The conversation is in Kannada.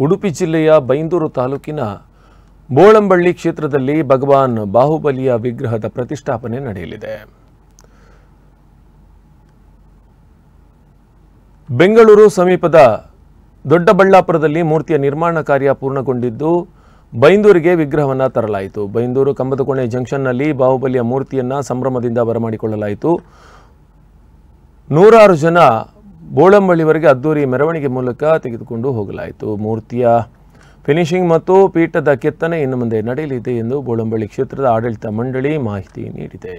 ಉಡುಪಿ ಜಿಲ್ಲೆಯ ಬೈಂದೂರು ತಾಲೂಕಿನ ಬೋಳಂಬಳ್ಳಿ ಕ್ಷೇತ್ರದಲ್ಲಿ ಭಗವಾನ್ ಬಾಹುಬಲಿಯ ವಿಗ್ರಹದ ಪ್ರತಿಷ್ಠಾಪನೆ ನಡೆಯಲಿದೆ. ಬೆಂಗಳೂರು ಸಮೀಪದ ದೊಡ್ಡಬಳ್ಳಾಪುರದಲ್ಲಿ ಮೂರ್ತಿಯ ನಿರ್ಮಾಣ ಕಾರ್ಯ ಪೂರ್ಣಗೊಂಡಿದ್ದು ಬೈಂದೂರಿಗೆ ವಿಗ್ರಹವನ್ನು ತರಲಾಯಿತು. ಬೈಂದೂರು ಕಂಬದಕೋಣೆ ಜಂಕ್ಷನ್ನಲ್ಲಿ ಬಾಹುಬಲಿಯ ಮೂರ್ತಿಯನ್ನು ಸಂಭ್ರಮದಿಂದ ಬರಮಾಡಿಕೊಳ್ಳಲಾಯಿತು. ನೂರಾರು ಜನ ಬೋಳಂಬಳ್ಳಿವರೆಗೆ ಅದ್ದೂರಿ ಮೆರವಣಿಗೆ ಮೂಲಕ ತೆಗೆದುಕೊಂಡು ಹೋಗಲಾಯಿತು. ಮೂರ್ತಿಯ ಫಿನಿಶಿಂಗ್ ಮತ್ತು ಪೀಠದ ಕೆತ್ತನೆ ಇನ್ನು ಮುಂದೆ ನಡೆಯಲಿದೆ ಎಂದು ಬೋಳಂಬಳ್ಳಿ ಕ್ಷೇತ್ರದ ಆಡಳಿತ ಮಂಡಳಿ ಮಾಹಿತಿ ನೀಡಿದೆ.